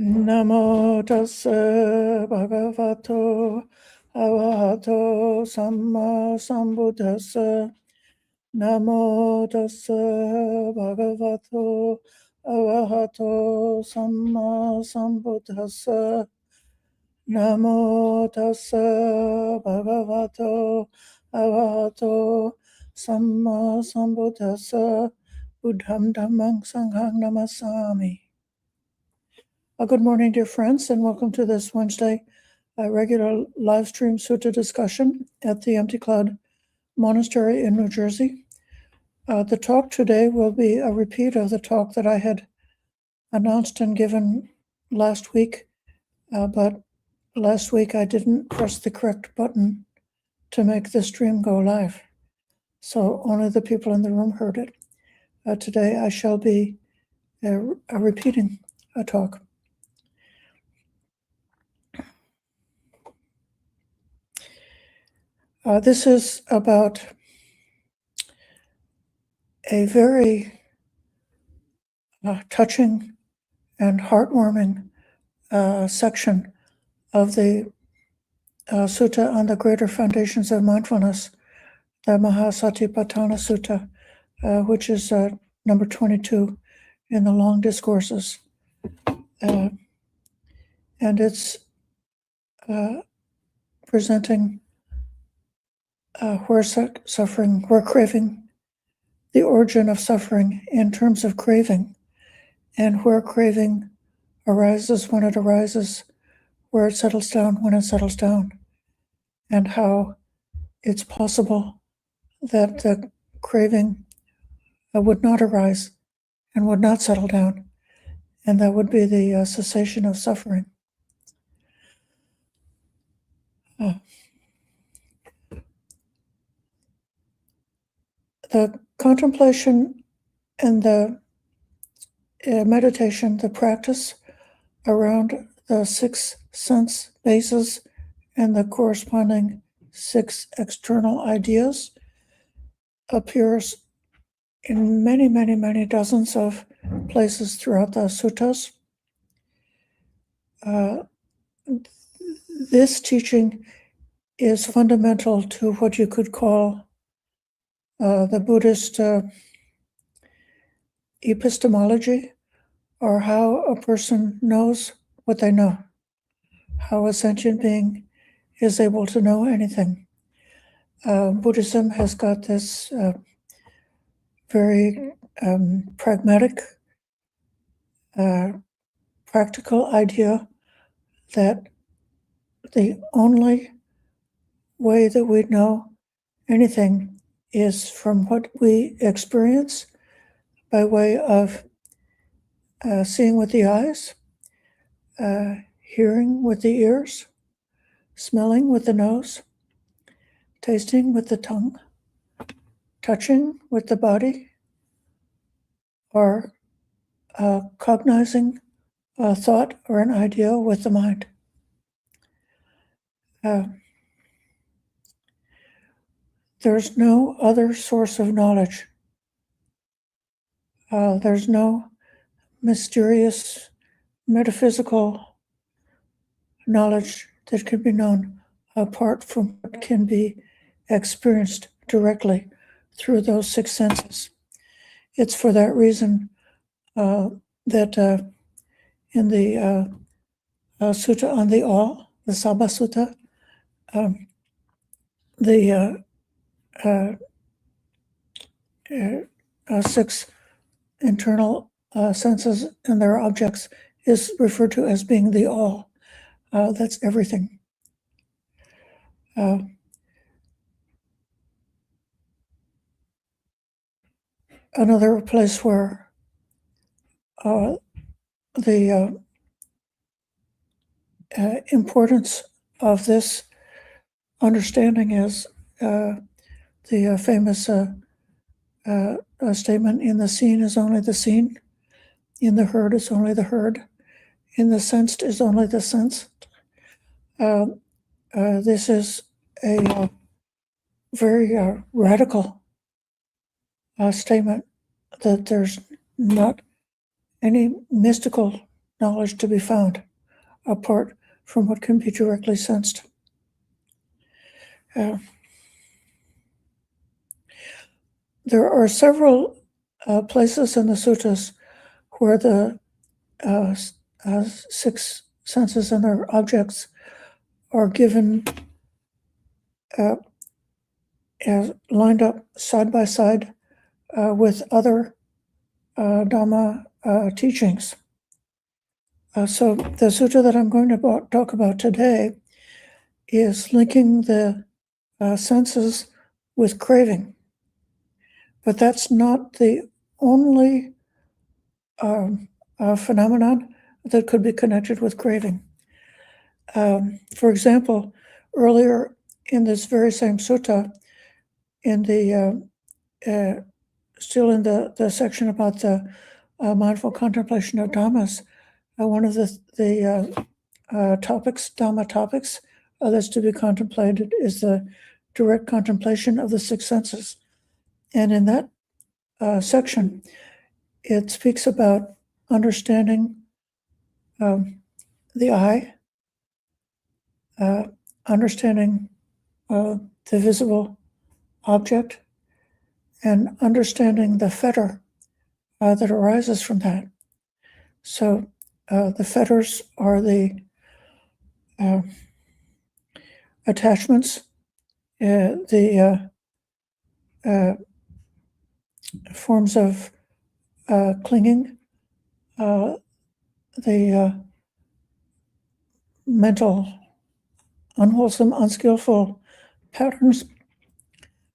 Namo tassa bhagavato arahato samma sambuddhassa. Namo tassa bhagavato arahato samma sambuddhassa. Namo tassa bhagavato arahato samma sambuddhassa. Buddham dhammang sanghang namasami. Good morning, dear friends, and welcome to this Wednesday regular live stream sutta discussion at the Empty Cloud Monastery in New Jersey. The talk today will be a repeat of the talk that I had announced and given last week, but last week I didn't press the correct button to make the stream go live, so only the people in the room heard it. Today I shall be repeating a talk. This is about a very touching and heartwarming section of the Sutta on the Greater Foundations of Mindfulness, the Mahasatipatthana Sutta, which is number 22 in the Long Discourses. And it's presenting where craving, the origin of suffering in terms of craving, and where craving arises when it arises, where it settles down when it settles down, and how it's possible that the craving would not arise and would not settle down, and that would be the cessation of suffering. The contemplation and the meditation, the practice around the 6 sense bases and the corresponding 6 external ideas appears in many, many, many dozens of places throughout the suttas. This teaching is fundamental to what you could call the Buddhist epistemology, or how a person knows what they know, how a sentient being is able to know anything. Buddhism has got this very pragmatic, practical idea that the only way that we know anything is from what we experience by way of seeing with the eyes, hearing with the ears, smelling with the nose, tasting with the tongue, touching with the body, or cognizing a thought or an idea with the mind. There's no other source of knowledge. There's no mysterious metaphysical knowledge that can be known apart from what can be experienced directly through those 6 senses. It's for that reason that in the Sutta on the All, the Sabha Sutta, the 6 internal senses and their objects is referred to as being the all. That's everything. Another place where the importance of this understanding is the famous statement, in the seen is only the seen, in the heard is only the heard, in the sensed is only the sensed. This is a very radical statement that there's not any mystical knowledge to be found apart from what can be directly sensed. There are several places in the suttas where the six senses and their objects are given lined up side by side with other Dhamma teachings. So the sutta that I'm going to talk about today is linking the senses with craving. But that's not the only phenomenon that could be connected with craving. For example, earlier in this very same sutta, in the still in the section about the mindful contemplation of dhammas, one of the topics, Dhamma topics, that's to be contemplated is the direct contemplation of the six senses. And in that section, it speaks about understanding the eye, understanding the visible object, and understanding the fetter that arises from that. So the fetters are the attachments, the forms of clinging, the mental, unwholesome, unskillful patterns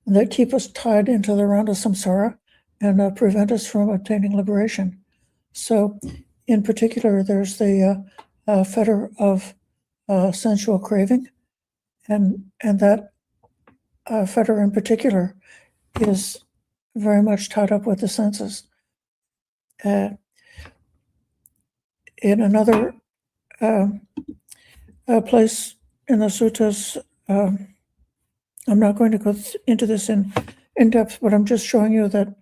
that keep us tied into the round of samsara and prevent us from obtaining liberation. So, in particular, there's the fetter of sensual craving, and that fetter in particular is very much tied up with the senses. In another place in the suttas, I'm not going to go into this in depth, but I'm just showing you that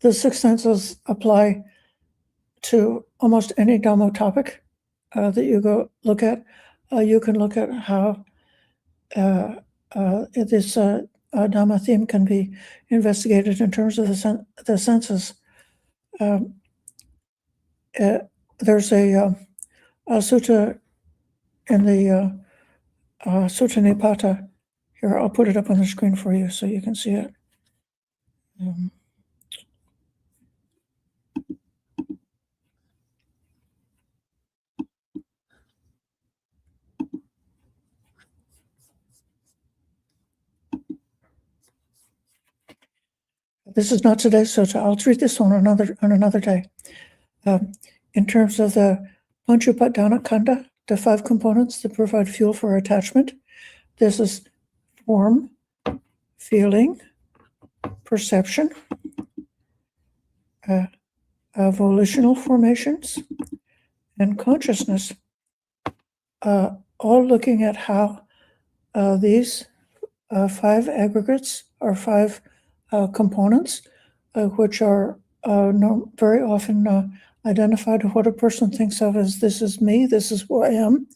the six senses apply to almost any Dhamma topic that you go look at. You can look at how this Dhamma theme can be investigated in terms of the senses. There's a sutta in the Sutta Nipata. Here, I'll put it up on the screen for you so you can see it. This is not today's sutta. I'll treat this one on another day. In terms of the Panchupadana Khandha, the five components that provide fuel for attachment, this is form, feeling, perception, volitional formations, and consciousness, all looking at how these five aggregates or five components, which are very often identified what a person thinks of as this is me, this is who I am,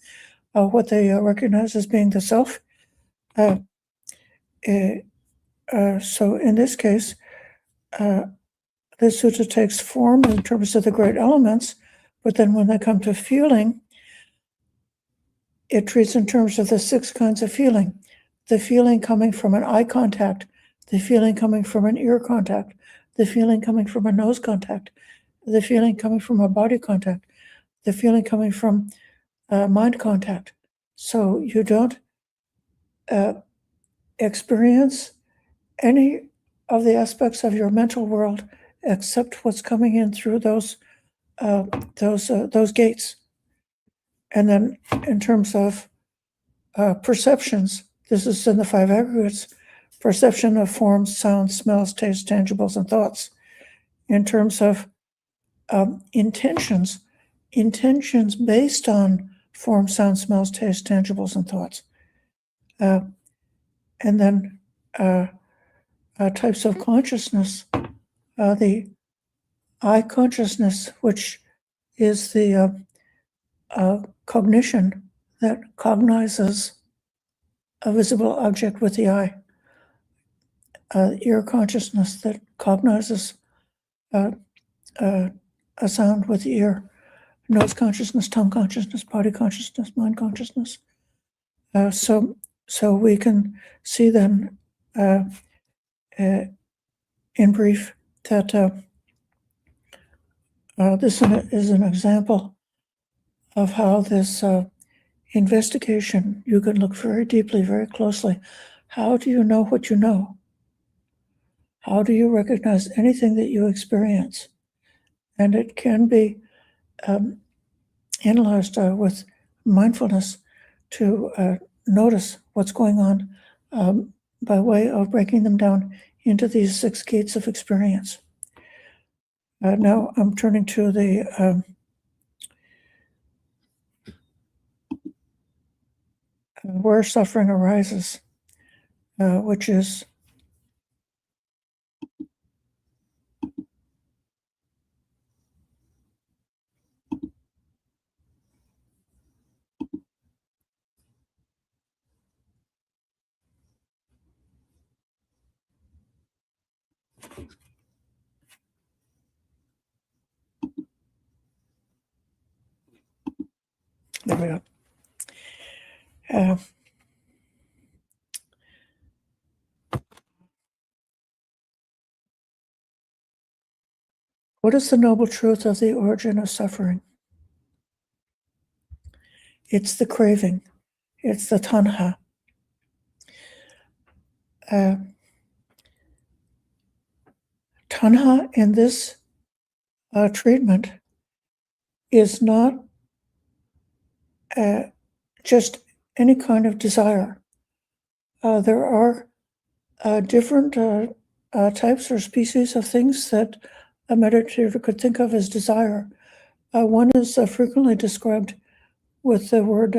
what they recognize as being the self. So in this case, this sutta takes form in terms of the great elements, but then when they come to feeling, it treats in terms of the six kinds of feeling. The feeling coming from an eye contact, the feeling coming from an ear contact, the feeling coming from a nose contact, the feeling coming from a body contact, the feeling coming from mind contact. So you don't experience any of the aspects of your mental world except what's coming in through those gates. And then in terms of perceptions, this is in the five aggregates, perception of forms, sounds, smells, tastes, tangibles, and thoughts. In terms of intentions based on form, sound, smells, tastes, tangibles, and thoughts. And then types of consciousness, the eye consciousness, which is the cognition that cognizes a visible object with the eye, ear consciousness that cognizes a sound with the ear, nose consciousness, tongue consciousness, body consciousness, mind consciousness. So we can see then, in brief, that this is an example of how this investigation, you can look very deeply, very closely. How do you know what you know? How do you recognize anything that you experience? And it can be analyzed with mindfulness to notice what's going on by way of breaking them down into these 6 gates of experience. Now I'm turning to the where suffering arises, which is there we go. What is the noble truth of the origin of suffering? It's the craving. It's the tanha. Tanha in this treatment is not just any kind of desire. There are different types or species of things that a meditator could think of as desire. One is frequently described with the word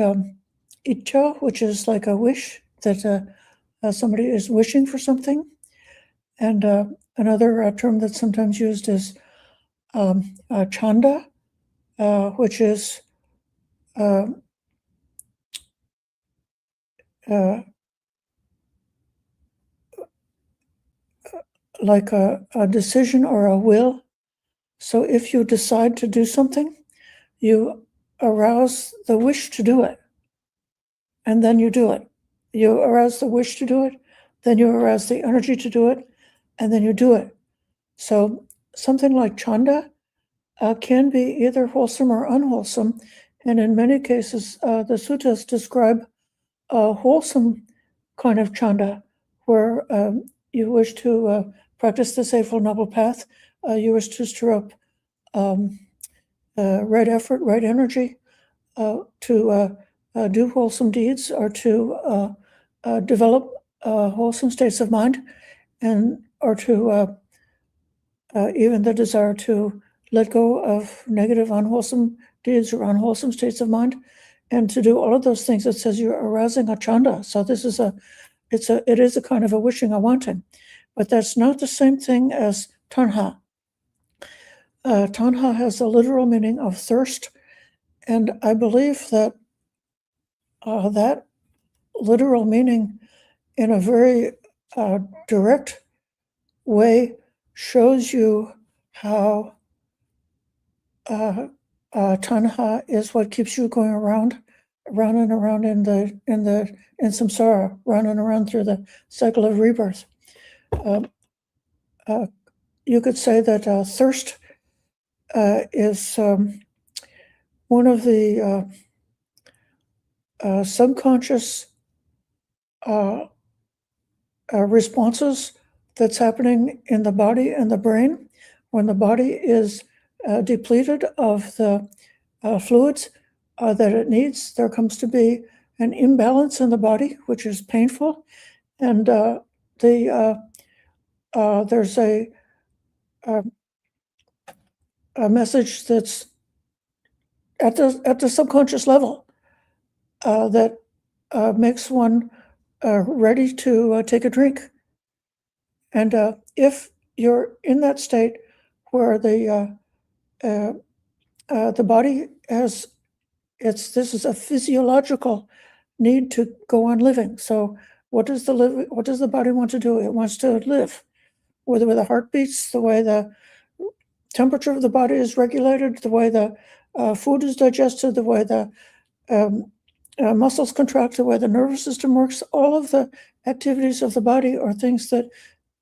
icha, which is like a wish, that somebody is wishing for something. And another term that's sometimes used is chanda, which is like a decision or a will. So if you decide to do something, you arouse the wish to do it, and then you do it. You arouse the wish to do it, then you arouse the energy to do it, and then you do it. So something like chanda can be either wholesome or unwholesome, and in many cases, the suttas describe a wholesome kind of chanda, where you wish to practice the Eightfold Noble Path, you wish to stir up right effort, right energy to do wholesome deeds, or to develop wholesome states of mind, and or to even the desire to let go of negative, unwholesome deeds or unwholesome states of mind, and to do all of those things. It says you're arousing a chanda. So this is it is a kind of a wishing, a wanting, but that's not the same thing as tanha. Tanha has a literal meaning of thirst, and I believe that that literal meaning, in a very direct way, shows you how tanha is what keeps you going around and around in samsara, round and around through the cycle of rebirth. You could say that thirst is one of the subconscious responses that's happening in the body and the brain. When the body is depleted of the fluids that it needs, there comes to be an imbalance in the body, which is painful, and there's a message that's at the subconscious level that makes one ready to take a drink. And if you're in that state where the the body has this is a physiological need to go on living. So what does the body want to do? It wants to live. With the way the heart beats, the way the temperature of the body is regulated, the way the food is digested, the way the muscles contract, the way the nervous system works, all of the activities of the body are things that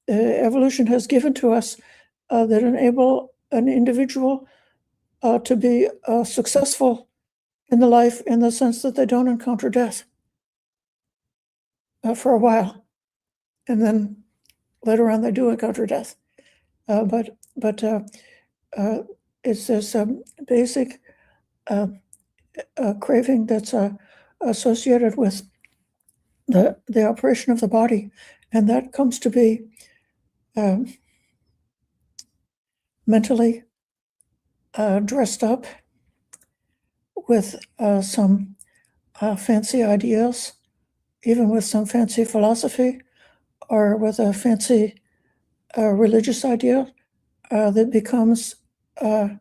evolution has given to us that enable an individual to be successful in the life, in the sense that they don't encounter death for a while, and then later on they do encounter death. But it's this basic craving that's associated with the operation of the body, and that comes to be mentally dressed up with some fancy ideas, even with some fancy philosophy, or with a fancy religious idea that becomes a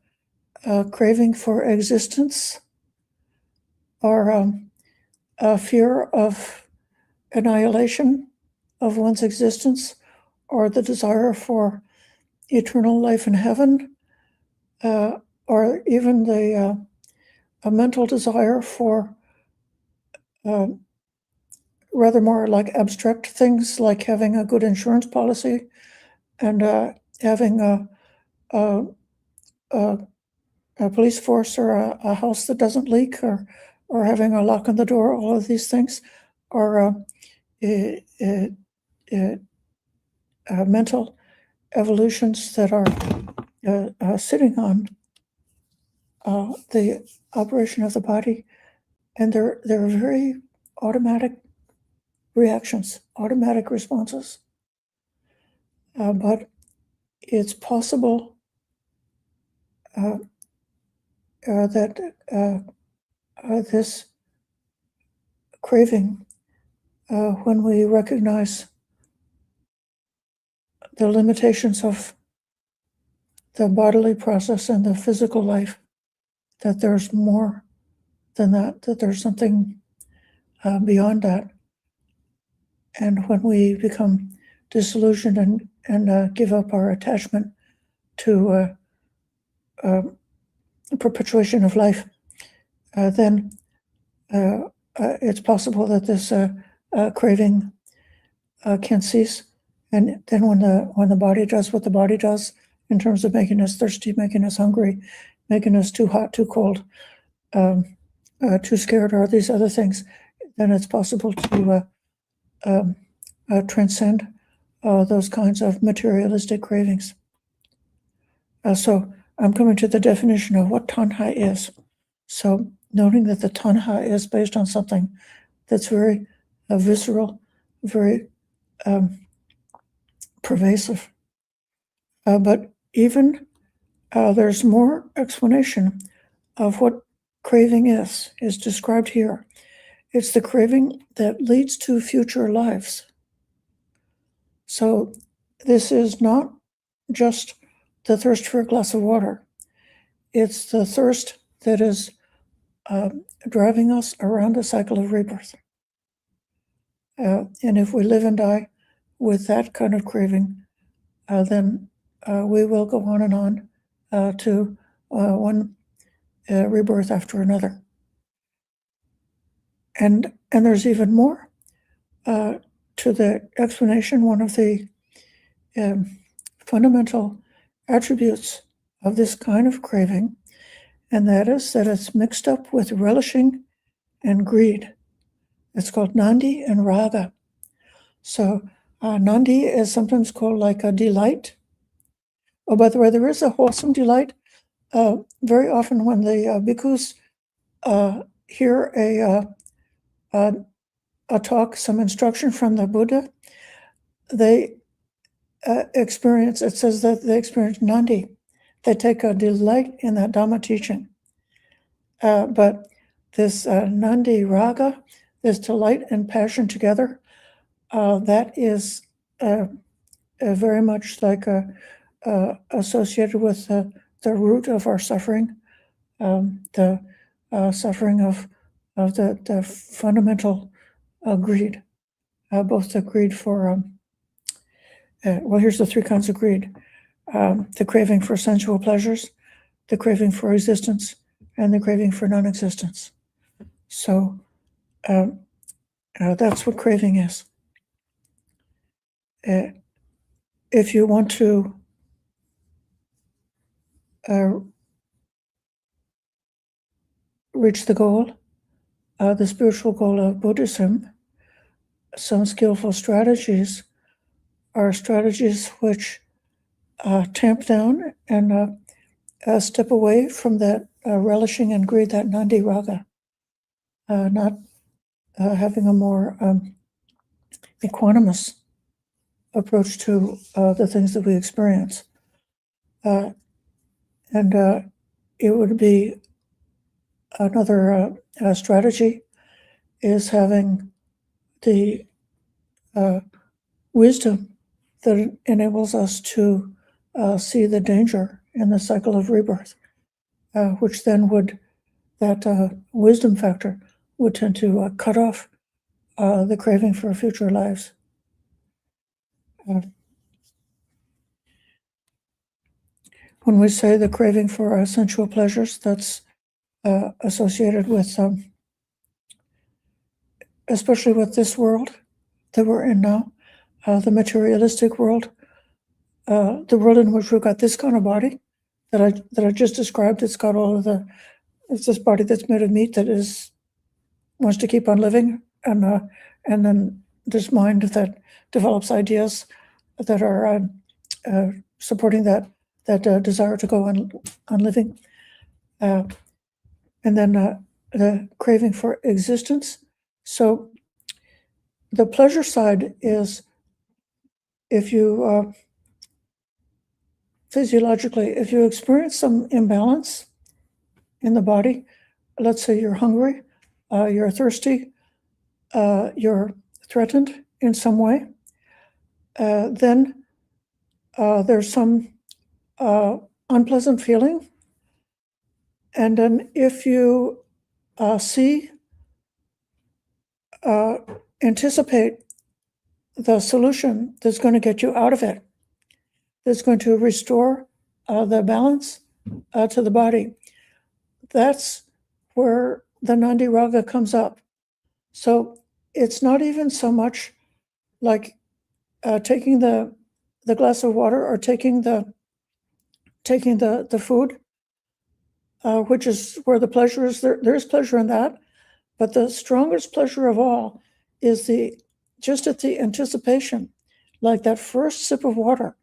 craving for existence, or a fear of annihilation of one's existence, or the desire for eternal life in heaven, or even a mental desire for rather more like abstract things, like having a good insurance policy and having a police force, or a house that doesn't leak, or having a lock on the door. All of these things are mental evolutions that are sitting on the operation of the body, and they're very automatic reactions, automatic responses. But it's possible that this craving, when we recognize the limitations of the bodily process and the physical life, that there's more than that there's something beyond that. And when we become disillusioned and give up our attachment to perpetuation of life, then it's possible that this craving can cease. And then when the body does what the body does in terms of making us thirsty, making us hungry, making us too hot, too cold, too scared, or these other things, then it's possible to transcend those kinds of materialistic cravings. So I'm coming to the definition of what tanha is. So noting that the tanha is based on something that's very visceral, very pervasive. But even there's more explanation of what craving is described here. It's the craving that leads to future lives. So this is not just the thirst for a glass of water. It's the thirst that is driving us around a cycle of rebirth. And if we live and die with that kind of craving, then we will go on and on to one rebirth after another. And there's even more to the explanation. One of the fundamental attributes of this kind of craving, and that is that it's mixed up with relishing and greed. It's called nandi and raga. So nandi is sometimes called like a delight. Oh, by the way, there is a wholesome delight. Very often when the bhikkhus hear a talk, some instruction from the Buddha, they experience, it says that they experience nandi. They take a delight in that Dhamma teaching. But this nandi raga, this delight and passion together, that is very much like associated with the root of our suffering, the suffering of the fundamental greed, both the greed for, well, here's the three kinds of greed: the craving for sensual pleasures, the craving for existence, and the craving for non-existence. So that's what craving is. If you want to reach the goal, the spiritual goal of Buddhism, some skillful strategies are strategies which tamp down and step away from that relishing and greed, that nandi raga, not having a more equanimous approach to the things that we experience. And it would be another strategy is having the wisdom that enables us to see the danger in the cycle of rebirth, which then would, that wisdom factor would tend to cut off the craving for future lives. When we say the craving for sensual pleasures, that's associated with, especially with this world that we're in now, the materialistic world, the world in which we've got this kind of body that I just described. It's got all of it's this body that's made of meat that wants to keep on living, and then this mind that develops ideas that are supporting that desire to go on living, and then the craving for existence. So the pleasure side is, if you physiologically, if you experience some imbalance in the body, let's say you're hungry, you're thirsty, you're threatened in some way, then there's some unpleasant feeling. And then if you anticipate the solution that's going to get you out of it, that's going to restore the balance to the body, that's where the nandi raga comes up. So it's not even so much like taking the glass of water or taking the food, which is where the pleasure is. There's pleasure in that, but the strongest pleasure of all is just at the anticipation, like that first sip of water,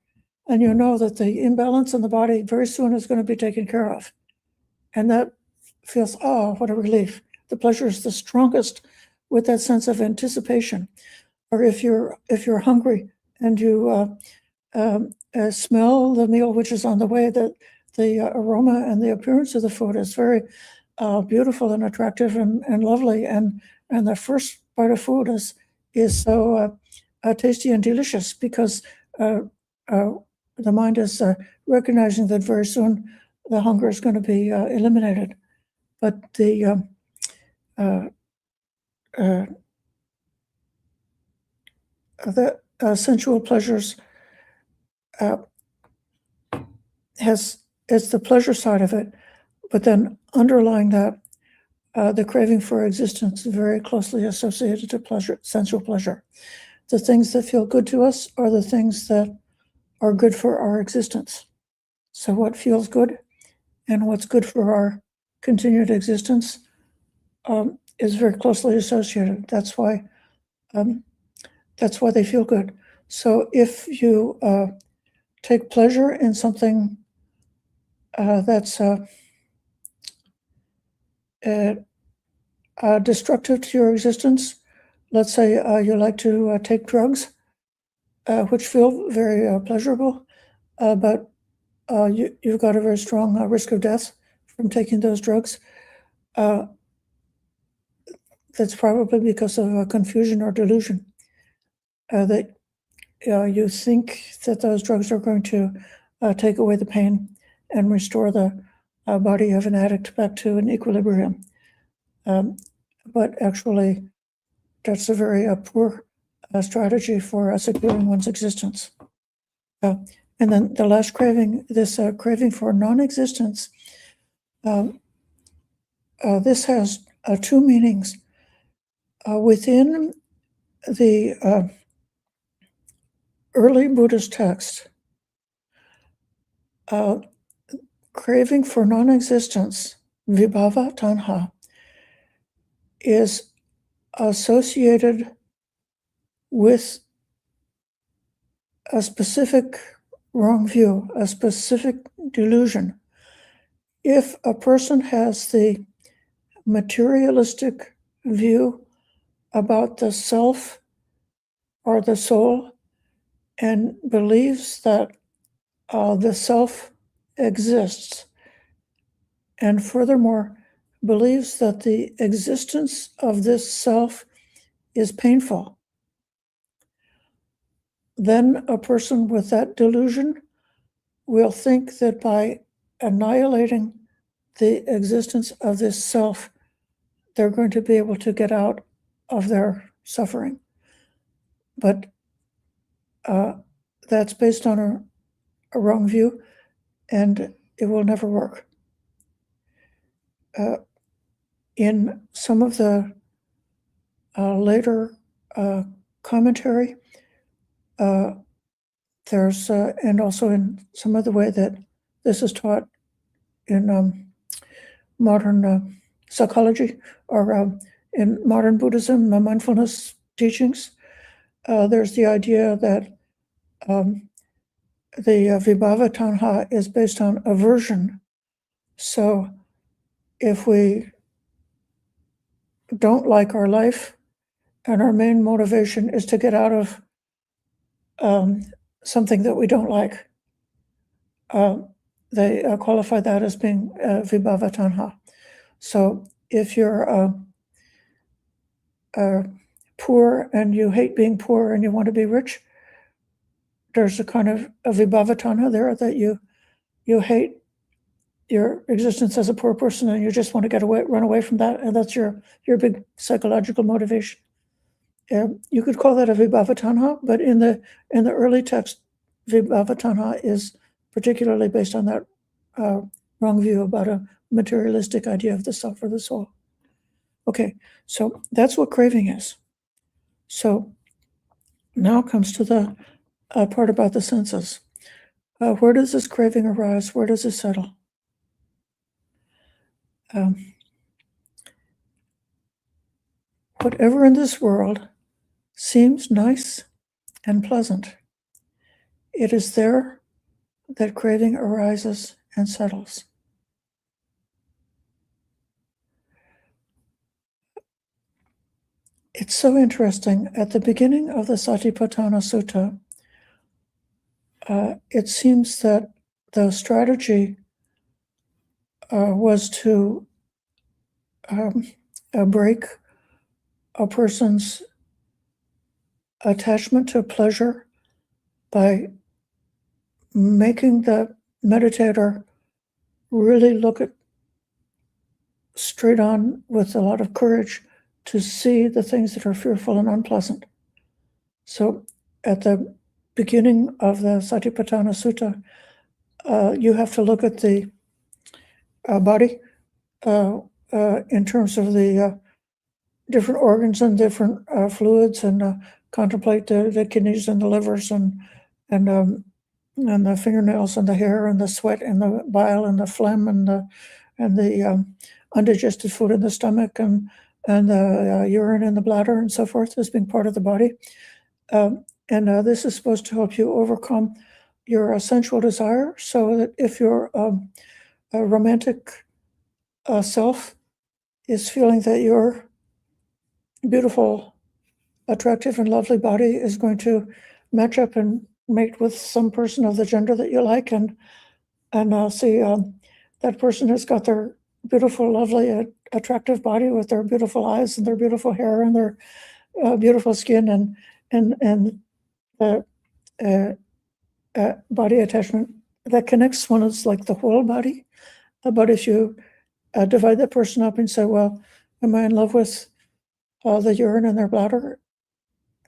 and you know that the imbalance in the body very soon is going to be taken care of, and that feels, oh, what a relief. The pleasure is the strongest with that sense of anticipation. Or if you're hungry and you smell the meal which is on the way, that the aroma and the appearance of the food is very beautiful and attractive and lovely, and the first bite of food is so tasty and delicious, because the mind is recognizing that very soon the hunger is going to be eliminated. But the sensual pleasures it's the pleasure side of it, but then underlying that, the craving for existence is very closely associated to pleasure, sensual pleasure. The things that feel good to us are the things that are good for our existence. So what feels good and what's good for our continued existence is very closely associated. That's why they feel good. So if you take pleasure in something that's destructive to your existence, let's say you like to take drugs, which feel very pleasurable, but you've got a very strong risk of death from taking those drugs. That's probably because of confusion or delusion, that you think that those drugs are going to take away the pain and restore the body of an addict back to an equilibrium. But actually, that's a very poor strategy for securing one's existence. And then the last craving, this craving for non-existence, this has two meanings. Within the early Buddhist text, craving for non-existence, vibhava tanha, is associated with a specific wrong view, a specific delusion. If a person has the materialistic view about the self or the soul and believes that the self exists, and furthermore believes that the existence of this self is painful, then a person with that delusion will think that by annihilating the existence of this self, they're going to be able to get out of their suffering. But that's based on a wrong view, and it will never work. In some of the later commentary, there's, and also in some of the way that this is taught in modern psychology or in modern Buddhism, the mindfulness teachings, there's the idea that the vibhava tanha is based on aversion. So if we don't like our life and our main motivation is to get out of something that we don't like, they qualify that as being vibhava tanha. So if you're poor and you hate being poor and you want to be rich, there's a kind of a vibhava tanha there that you hate your existence as a poor person and you just want to run away from that, and that's your big psychological motivation. You could call that a vibhava tanha, but in the early text, vibhava tanha is particularly based on that wrong view about a materialistic idea of the self or the soul. Okay, so that's what craving is. So now comes to the part about the senses. Where does this craving arise? Where does it settle? Whatever in this world seems nice and pleasant, it is there that craving arises and settles. It's so interesting. At the beginning of the Satipatthana Sutta, it seems that the strategy was to break a person's attachment to pleasure by making the meditator really look at straight on with a lot of courage to see the things that are fearful and unpleasant. So at the beginning of the Satipatthana Sutta, you have to look at the body in terms of the different organs and different fluids, and contemplate the kidneys and the livers and the fingernails and the hair and the sweat and the bile and the phlegm and the undigested food in the stomach and the urine in the bladder and so forth as being part of the body. And this is supposed to help you overcome your sensual desire, so that if your a romantic self is feeling that your beautiful, attractive, and lovely body is going to match up and mate with some person of the gender that you like, and see that person has got their beautiful, lovely, attractive body with their beautiful eyes and their beautiful hair and their beautiful skin and body attachment that connects one is like the whole body, But if you divide that person up and say, well, am I in love with the urine in their bladder?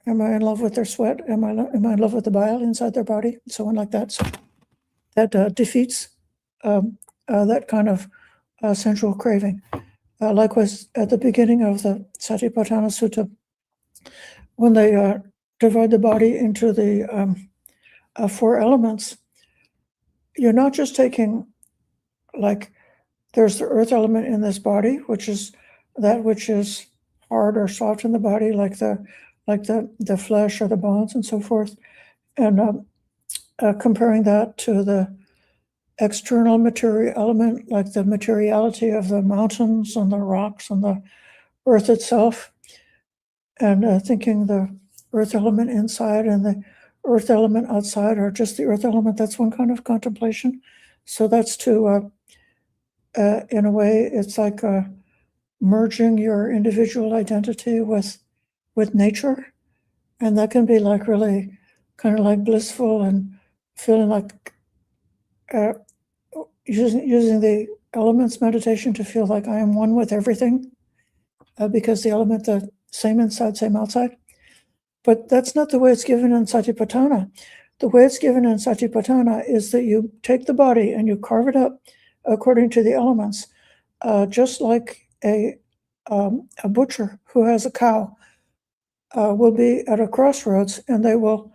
Am I in love with their sweat? Am I in love with the bile inside their body? And so on like that. So that defeats that kind of sensual craving. Likewise, at the beginning of the Satipatthana Sutta, when they divide the body into the 4 elements, you're not just taking, like, there's the earth element in this body, which is that which is hard or soft in the body, like the flesh or the bones and so forth, and comparing that to the external material element, like the materiality of the mountains and the rocks and the earth itself, and thinking the earth element inside and the earth element outside, or just the earth element. That's one kind of contemplation. So that's to, in a way, it's like merging your individual identity with nature, and that can be like really kind of like blissful and feeling like using the elements meditation to feel like I am one with everything, because the element, the same inside, same outside. But that's not the way it's given in Satipatthana. The way it's given in Satipatthana is that you take the body and you carve it up according to the elements, just like a butcher who has a cow will be at a crossroads, and they will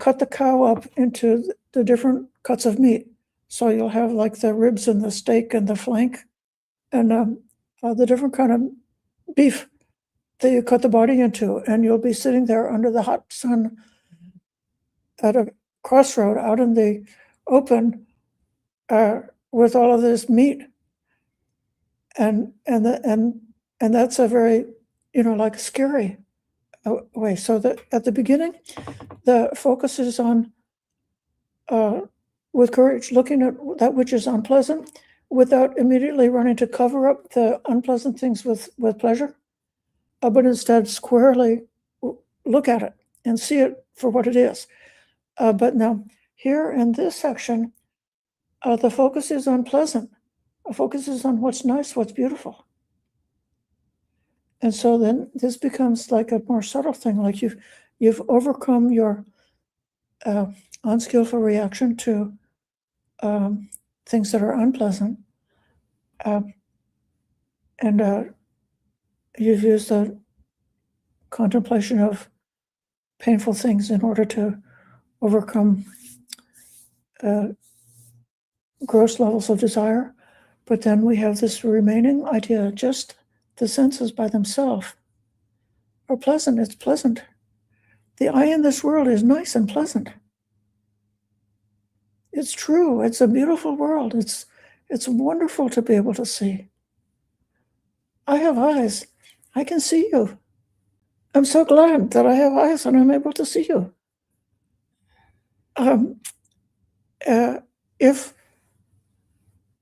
cut the cow up into the different cuts of meat. So you'll have like the ribs and the steak and the flank and the different kind of beef that you cut the body into, and you'll be sitting there under the hot sun at a crossroad out in the open with all of this meat, and that's a very, like, scary way. So that at the beginning, the focus is on with courage, looking at that which is unpleasant without immediately running to cover up the unpleasant things with pleasure, but instead squarely look at it and see it for what it is. But now here in this section, the focus is on pleasant. The focus is on what's nice, what's beautiful. And so then this becomes like a more subtle thing, like you've overcome your unskillful reaction to things that are unpleasant, and you've used the contemplation of painful things in order to overcome gross levels of desire. But then we have this remaining idea, just the senses by themselves are pleasant. It's pleasant. The I in this world is nice and pleasant. It's true. It's a beautiful world. It's wonderful to be able to see. I have eyes. I can see you. I'm so glad that I have eyes and I'm able to see you. If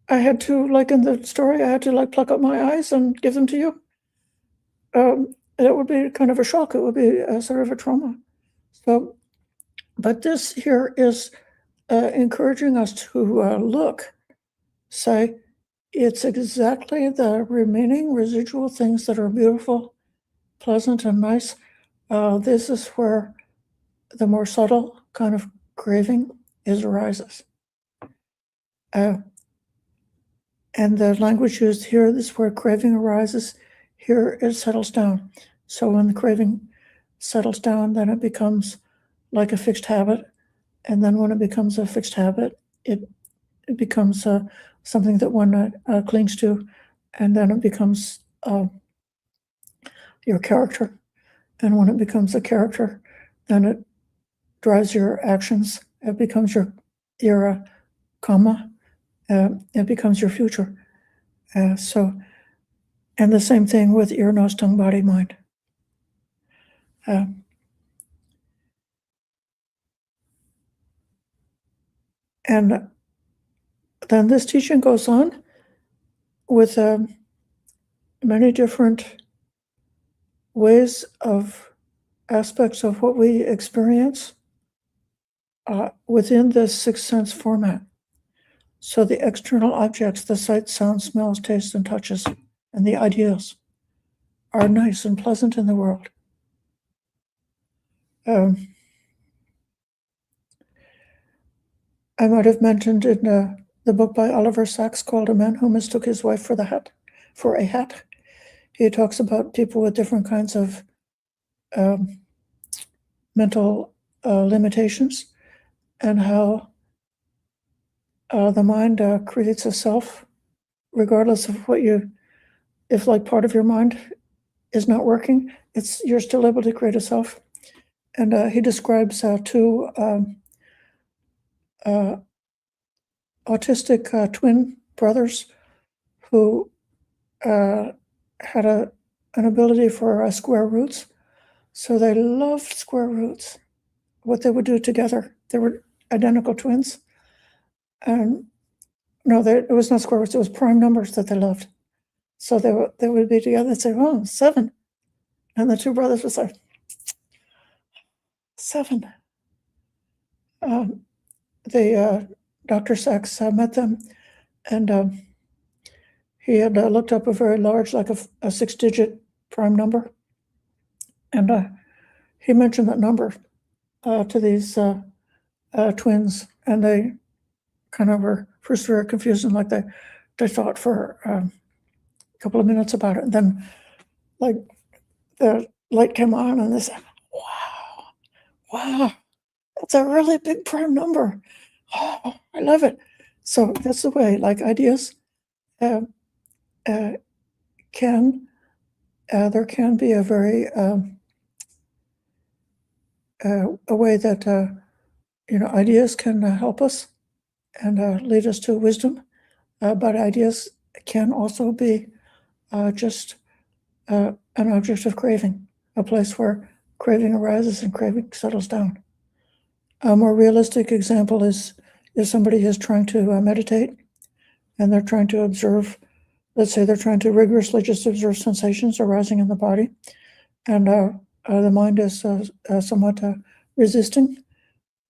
I had to, like in the story, I had to like pluck up my eyes and give them to you, it would be kind of a shock. It would be a sort of a trauma. So, but this here is encouraging us to look, say, it's exactly the remaining residual things that are beautiful, pleasant, and nice. This is where the more subtle kind of craving arises. And the language used here, this is where craving arises. Here it settles down. So when the craving settles down, then it becomes like a fixed habit. And then when it becomes a fixed habit, it becomes something that one clings to. And then it becomes your character. And when it becomes a character, then it drives your actions. It becomes your karma. It becomes your future. So, and the same thing with ear, nose, tongue, body, mind. And then this teaching goes on with many different ways of aspects of what we experience within this sixth sense format. So the external objects, the sight, sound, smells, tastes, and touches, and the ideas are nice and pleasant in the world. I might have mentioned in the book by Oliver Sacks called A Man Who Mistook His Wife for a Hat. He talks about people with different kinds of mental limitations and how the mind creates a self regardless of if like part of your mind is not working, you're still able to create a self. And he describes two autistic twin brothers who had an ability for square roots. So they loved square roots, what they would do together. They were identical twins. And no, it was not square roots, it was prime numbers that they loved. So they would be together and say, oh, 7. And the two brothers would say, 7. Dr. Sachs met them, and he had looked up a very large, like a 6-digit prime number. And he mentioned that number to these twins, and they kind of were first very confused, and like they thought for a couple of minutes about it. And then like the light came on and they said, wow, that's a really big prime number. Oh, I love it. So that's the way, like, ideas there can be a very a way that ideas can help us and lead us to wisdom, but ideas can also be just an object of craving, a place where craving arises and craving settles down. A more realistic example is if somebody is trying to meditate and they're trying to observe, let's say they're trying to rigorously just observe sensations arising in the body, and the mind is somewhat resisting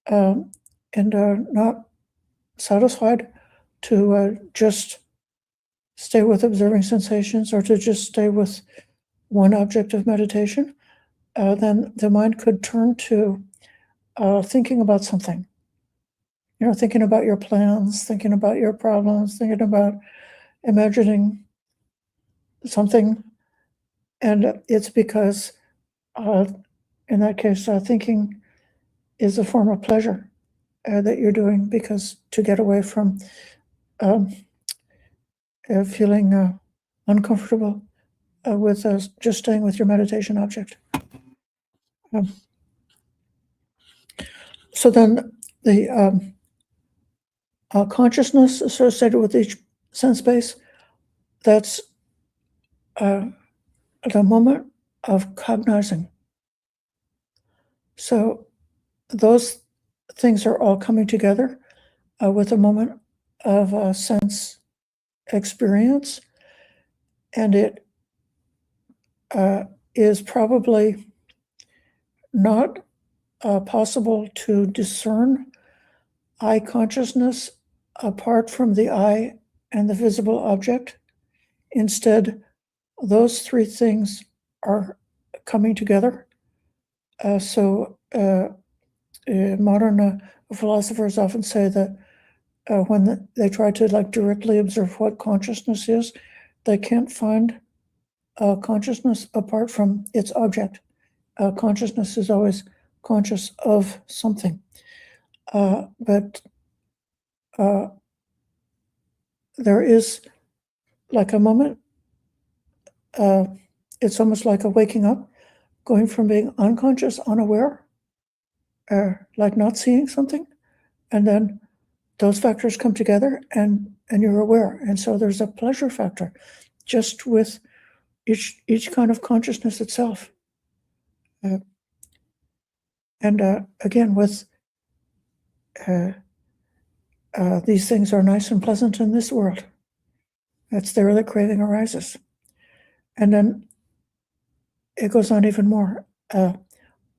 and not satisfied to just stay with observing sensations or to just stay with one object of meditation, then the mind could turn to thinking about something. Thinking about your plans, thinking about your problems, thinking about imagining something. And it's because, in that case, thinking is a form of pleasure that you're doing, because to get away from feeling uncomfortable with just staying with your meditation object. So then the consciousness associated with each sense base, that's the moment of cognizing. So those things are all coming together with a moment of sense experience, and it is probably not possible to discern eye consciousness apart from the eye and the visible object. Instead, those three things are coming together. So modern philosophers often say that when they try to directly observe what consciousness is, they can't find consciousness apart from its object. Consciousness is always conscious of something. But there is like a moment, it's almost like a waking up, going from being unconscious, unaware, like not seeing something, and then those factors come together and you're aware. And so there's a pleasure factor just with each kind of consciousness itself. And again, with these things are nice and pleasant in this world. That's there that craving arises. And then it goes on even more.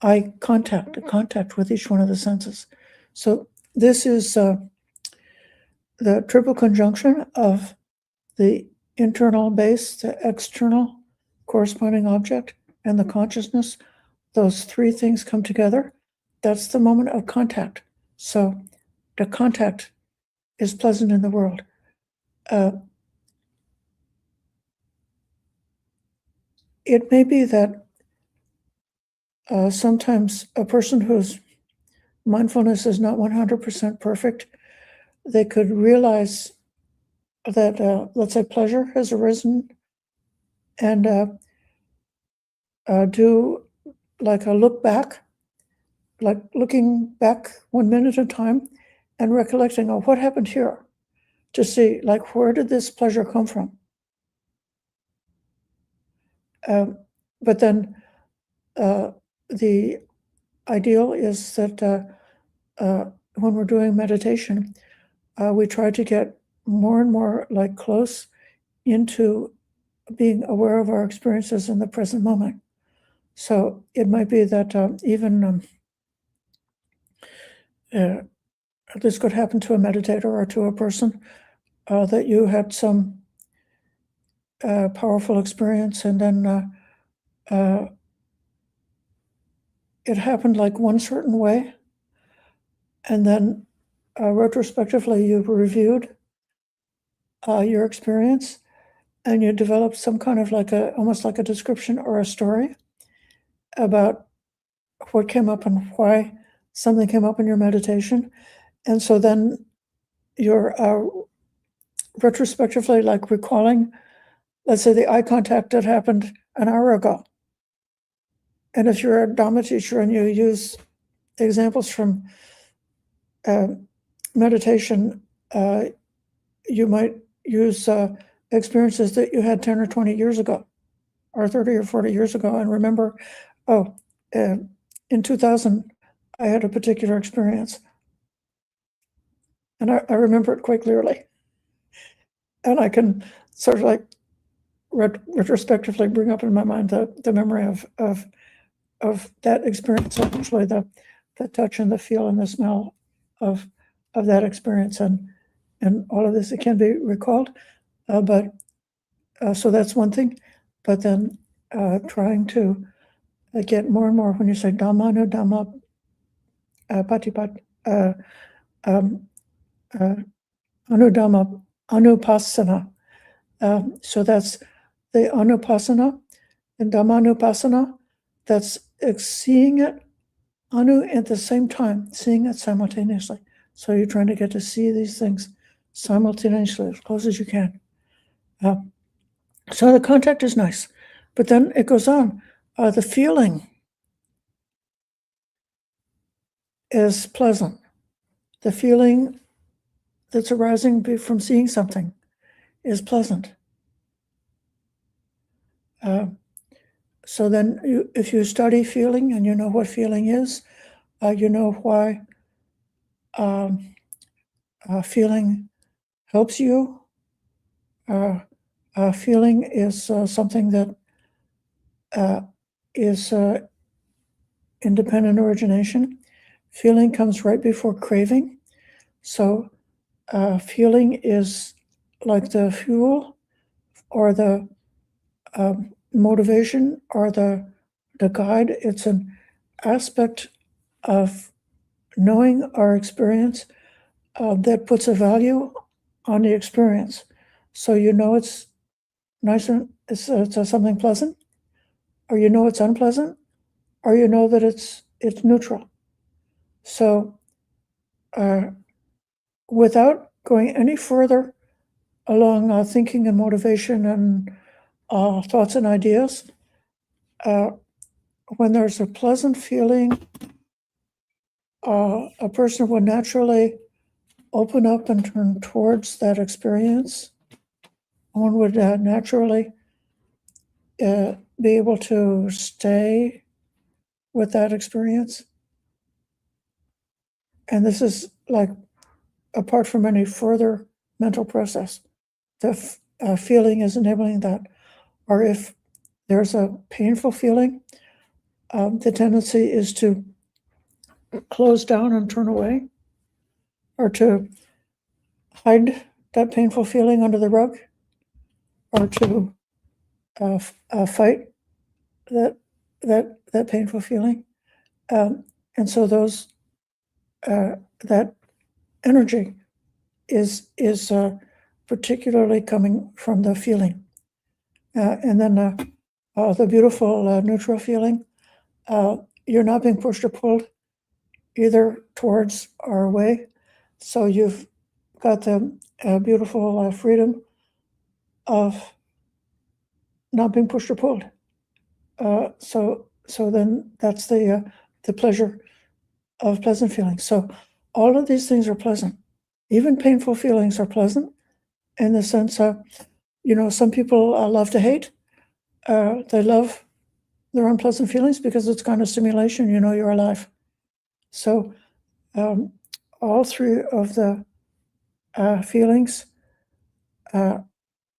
Eye contact with each one of the senses. So this is the triple conjunction of the internal base, the external corresponding object, and the consciousness, those three things come together. That's the moment of contact. So the contact is pleasant in the world. It may be that sometimes a person whose mindfulness is not 100% perfect, they could realize that, let's say, pleasure has arisen and do like a look back, like looking back 1 minute at a time and recollecting, oh, what happened here? To see, like, where did this pleasure come from? But then the ideal is that when we're doing meditation, we try to get more and more like close into being aware of our experiences in the present moment. So it might be that even this could happen to a meditator or to a person that you had some powerful experience, and then it happened like one certain way, and then retrospectively you've reviewed your experience, and you developed some kind of like almost like a description or a story about what came up and why something came up in your meditation. And so then you're retrospectively like recalling, let's say, the eye contact that happened an hour ago. And if you're a Dhamma teacher and you use examples from meditation, you might use experiences that you had 10 or 20 years ago, or 30 or 40 years ago, and remember, in 2000, I had a particular experience. And I remember it quite clearly. And I can sort of like retrospectively bring up in my mind the memory of that experience, actually the touch and the feel and the smell of that experience, and all of this, it can be recalled. But so that's one thing. But then trying to get more and more, when you say Dhamma, no Dhamma, Patipat, Anudhamma, Anupasana. So that's the Anupasana and Dhammanupasana. That's seeing it, Anu, at the same time, seeing it simultaneously. So you're trying to get to see these things simultaneously as close as you can. So the contact is nice, but then it goes on. The feeling is pleasant. The feeling that's arising from seeing something is pleasant. So then if you study feeling and you know what feeling is, you know why feeling helps you. Feeling is something that is independent origination. Feeling comes right before craving. So feeling is like the fuel or the motivation or the guide. It's an aspect of knowing our experience that puts a value on the experience. So you know it's nice and it's something pleasant, or you know it's unpleasant, or you know that it's neutral. So without going any further along thinking and motivation and thoughts and ideas, when there's a pleasant feeling, a person would naturally open up and turn towards that experience. One would naturally be able to stay with that experience. And this is like apart from any further mental process. The feeling is enabling that. Or if there's a painful feeling, the tendency is to close down and turn away, or to hide that painful feeling under the rug, or to fight that painful feeling. And so that energy is particularly coming from the feeling. And then the beautiful neutral feeling, you're not being pushed or pulled either towards or away. So you've got the beautiful freedom of not being pushed or pulled. So then that's the pleasure of pleasant feelings. So all of these things are pleasant. Even painful feelings are pleasant in the sense of, some people love to hate. They love their unpleasant feelings because it's kind of stimulation, you're alive. So all three of the feelings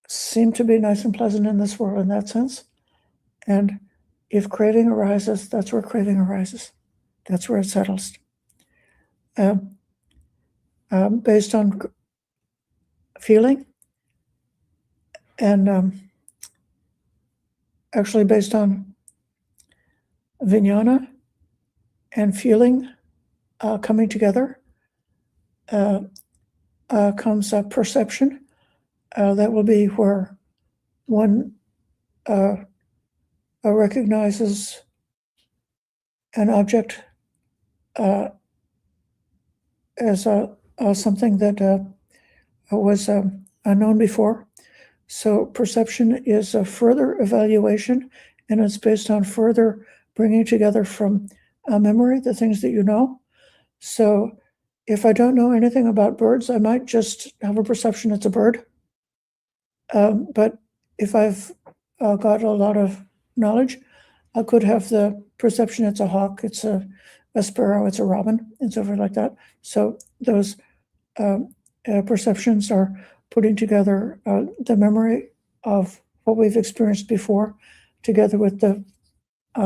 seem to be nice and pleasant in this world in that sense. And if craving arises, that's where craving arises. That's where it settles. Based on feeling, and actually based on vijnana and feeling coming together, comes a perception. That will be where one recognizes an object as something that was unknown before. So perception is a further evaluation, and it's based on further bringing together from memory the things that you know. So if I don't know anything about birds, I might just have a perception it's a bird. But if I've got a lot of knowledge, I could have the perception it's a hawk, it's a sparrow, it's a robin, and so forth like that. So those perceptions are putting together the memory of what we've experienced before, together with the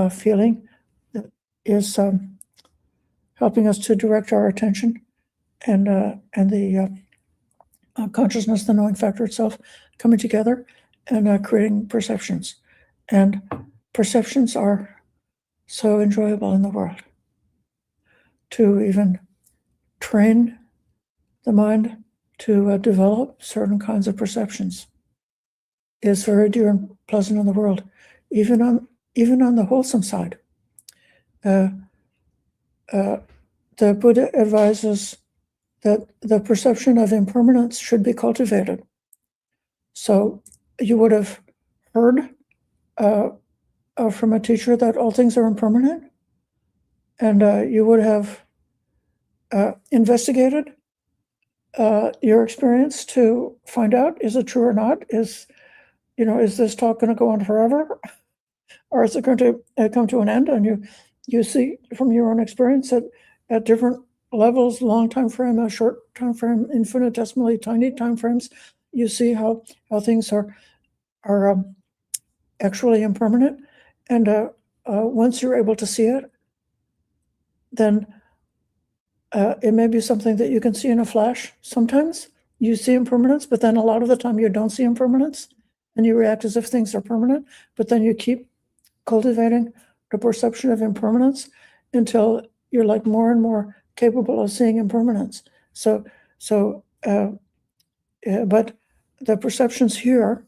feeling that is helping us to direct our attention, and the consciousness, the knowing factor itself, coming together and creating perceptions. And perceptions are so enjoyable in the world. To even train the mind to develop certain kinds of perceptions is very dear and pleasant in the world, even on the wholesome side. The Buddha advises that the perception of impermanence should be cultivated. So you would have heard from a teacher that all things are impermanent, and you would have investigated your experience to find out, is it true or not? Is this talk going to go on forever, or is it going to come to an end? And you see from your own experience that at different levels, long time frame, a short time frame, infinitesimally tiny time frames, you see how things are actually impermanent. And once you're able to see it, then it may be something that you can see in a flash. Sometimes you see impermanence, but then a lot of the time you don't see impermanence, and you react as if things are permanent, but then you keep cultivating the perception of impermanence until you're like more and more capable of seeing impermanence. But the perceptions here,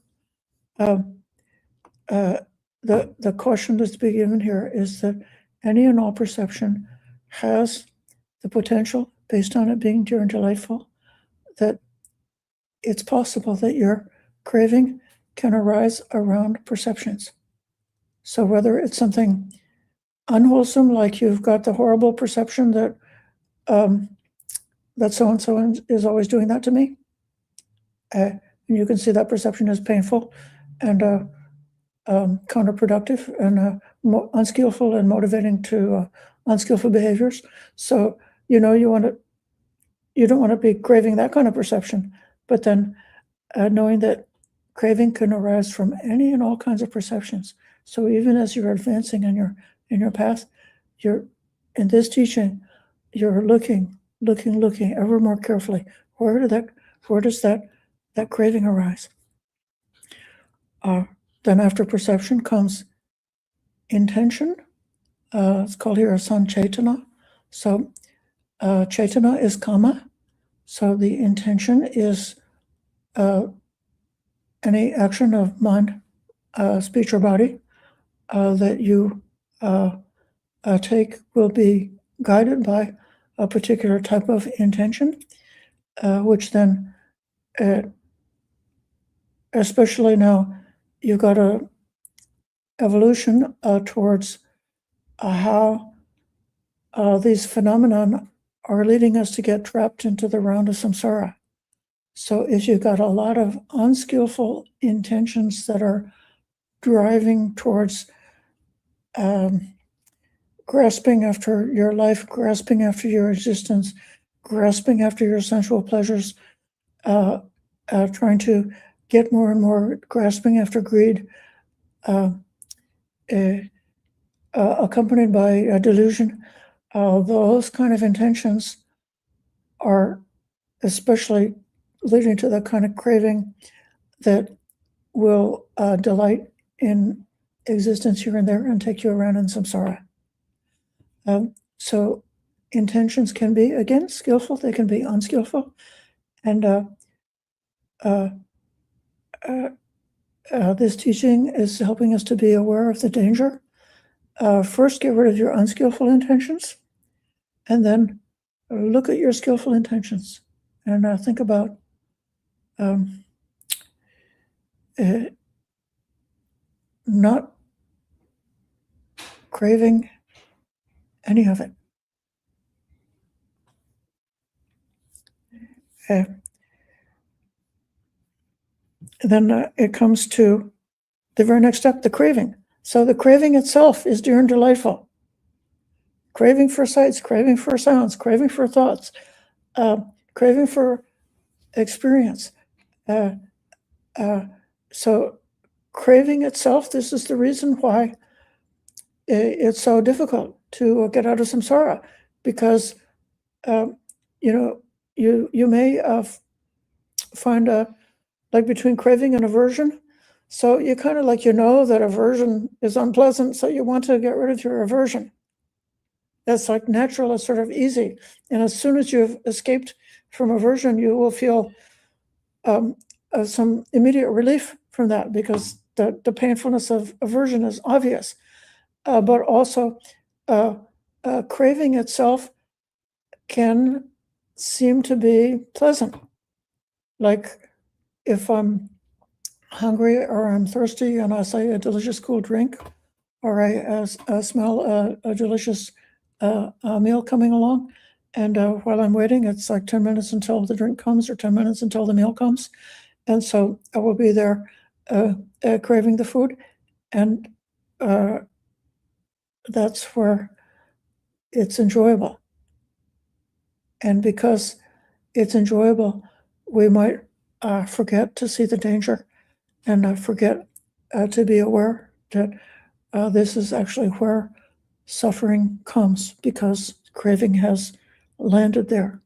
the caution that's being given here is that any and all perception has the potential, based on it being dear and delightful, that it's possible that your craving can arise around perceptions. So whether it's something unwholesome, like you've got the horrible perception that that so-and-so is always doing that to me, and you can see that perception as painful and counterproductive and unskillful and motivating to unskillful behaviors. So you don't want to be craving that kind of perception, but then knowing that craving can arise from any and all kinds of perceptions. So even as you're advancing in your path, you're in this teaching, you're looking ever more carefully. Where where does that craving arise? Then after perception comes intention. It's called here a Sanchaitana. So Chaitana is kama. So the intention is any action of mind, speech, or body that you take will be guided by a particular type of intention, which then, especially now, you got a evolution towards how these phenomena are leading us to get trapped into the round of samsara. So if you've got a lot of unskillful intentions that are driving towards grasping after your life, grasping after your existence, grasping after your sensual pleasures, trying to get more and more, grasping after greed, accompanied by a delusion, those kind of intentions are especially leading to the kind of craving that will delight in existence here and there and take you around in samsara. So intentions can be, again, skillful, they can be unskillful. And this teaching is helping us to be aware of the danger. First, get rid of your unskillful intentions, and then look at your skillful intentions and think about not craving any of it. Then it comes to the very next step, the craving. So the craving itself is dear and delightful. Craving for sights, craving for sounds, craving for thoughts, craving for experience. So craving itself, this is the reason why it's so difficult to get out of samsara, because you may find like between craving and aversion. So you kind of like, that aversion is unpleasant, so you want to get rid of your aversion. That's like natural, it's sort of easy. And as soon as you've escaped from aversion, you will feel some immediate relief from that, because the painfulness of aversion is obvious. But also, craving itself can seem to be pleasant. Like if I'm hungry or I'm thirsty and I see a delicious cool drink, or I smell a delicious meal coming along, and while I'm waiting, it's like 10 minutes until the drink comes or 10 minutes until the meal comes. And so I will be there craving the food, and that's where it's enjoyable. And because it's enjoyable, we might forget to see the danger, and forget to be aware that this is actually where suffering comes, because craving has landed there.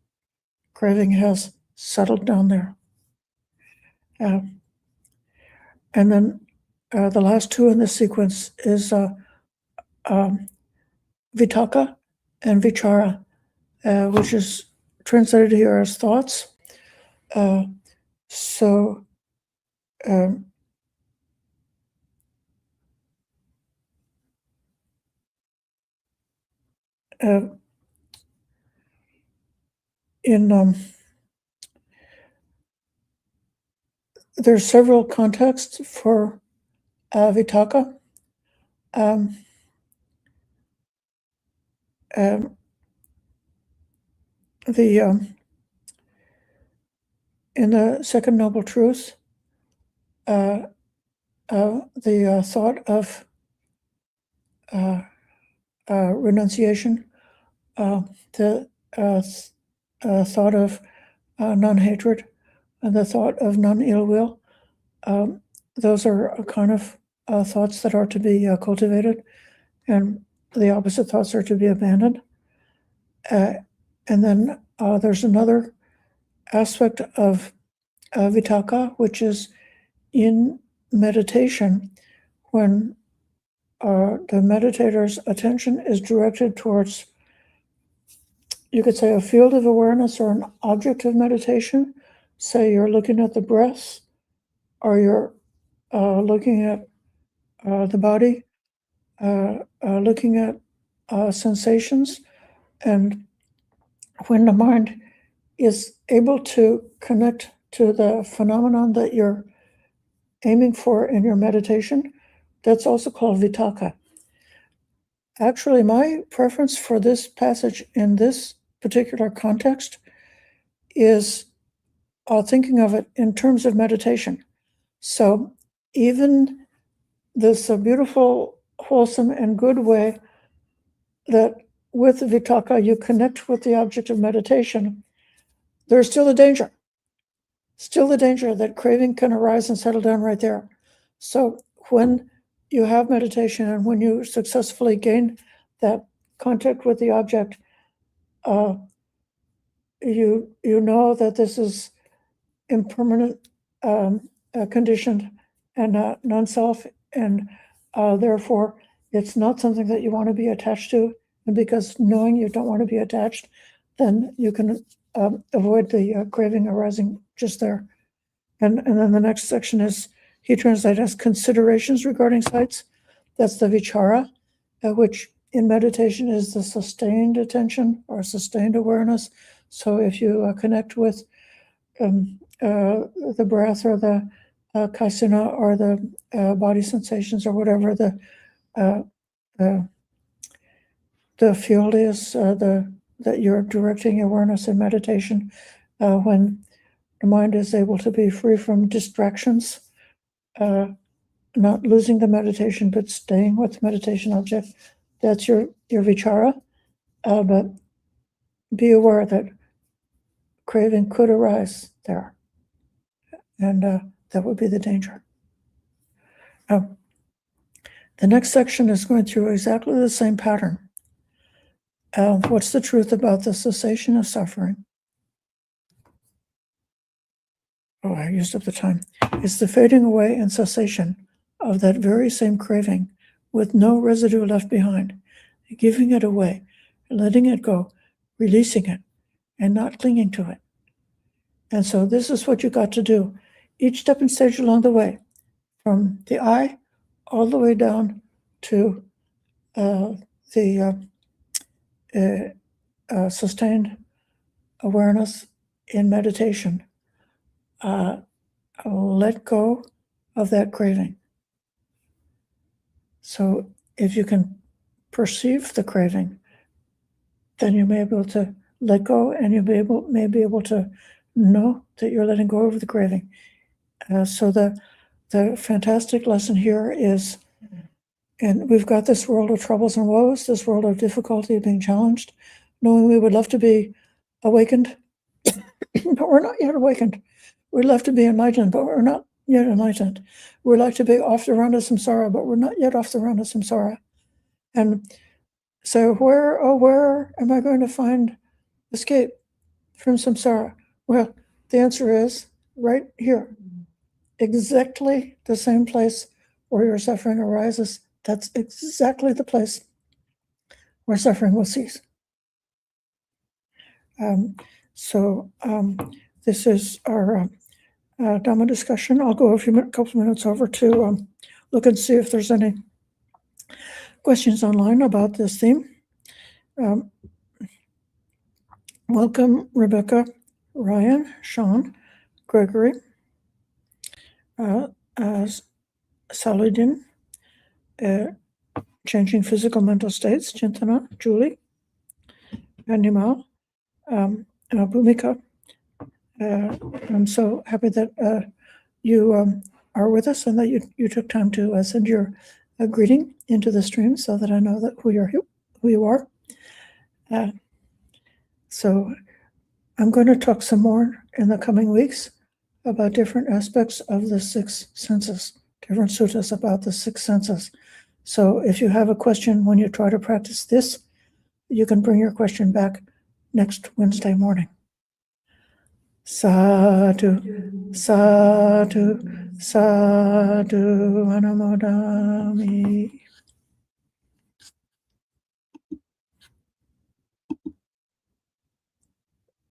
Craving has settled down there. And then the last two in this sequence is vitaka and vichara, which is translated here as thoughts. So there's several contexts for vitaka. In the Second Noble Truth, the thought of renunciation, the thought of non-hatred, and the thought of non-ill will, those are kind of thoughts that are to be cultivated, and the opposite thoughts are to be abandoned. And then there's another aspect of vitaka, which is in meditation when the meditator's attention is directed towards, you could say, a field of awareness or an object of meditation. Say you're looking at the breath, or you're looking at the body, looking at sensations. And when the mind is able to connect to the phenomenon that you're aiming for in your meditation, that's also called vitaka. Actually, my preference for this passage in this particular context is thinking of it in terms of meditation. So even this beautiful, wholesome, and good way that with vitaka you connect with the object of meditation, there's still a danger. Still the danger that craving can arise and settle down right there. So when you have meditation and when you successfully gain that contact with the object, you know that this is impermanent, conditioned, and non-self, and therefore it's not something that you want to be attached to. And because knowing you don't want to be attached, then you can avoid the craving arising just there. And then the next section is, he translated as considerations regarding sights. That's the vichara, which in meditation is the sustained attention or sustained awareness. So if you connect with the breath or the kasina or the body sensations or whatever the field is that you're directing awareness in meditation, when the mind is able to be free from distractions, not losing the meditation but staying with the meditation object, that's your vichara. But be aware that craving could arise there, and that would be the danger. The next section is going through exactly the same pattern. What's the truth about the cessation of suffering? Oh, I used up the time. It's the fading away and cessation of that very same craving with no residue left behind, giving it away, letting it go, releasing it, and not clinging to it. And so this is what you got to do each step and stage along the way, from the I all the way down to the sustained awareness in meditation. Let go of that craving. So if you can perceive the craving, then you may be able to let go, and you may be able to know that you're letting go of the craving. So the fantastic lesson here is, and we've got this world of troubles and woes, this world of difficulty, being challenged, knowing we would love to be awakened, but we're not yet awakened. We'd love to be enlightened, but we're not yet enlightened. We'd like to be off the round of samsara, but we're not yet off the round of samsara. And so where am I going to find escape from samsara? Well, the answer is right here. Exactly the same place where your suffering arises. That's exactly the place where suffering will cease. This is our Dhamma discussion. I'll go a couple minutes over to look and see if there's any questions online about this theme. Welcome, Rebecca, Ryan, Sean, Gregory, Saladin, Changing Physical Mental States, Chintana, Julie, Animal, Bhumika. I'm so happy that you are with us and that you took time to send your greeting into the stream so that I know that who you are. So I'm going to talk some more in the coming weeks about different aspects of the six senses, different suttas about the six senses. So if you have a question when you try to practice this, you can bring your question back next Wednesday morning. Sadhu, sadhu, sadhu, anamodami.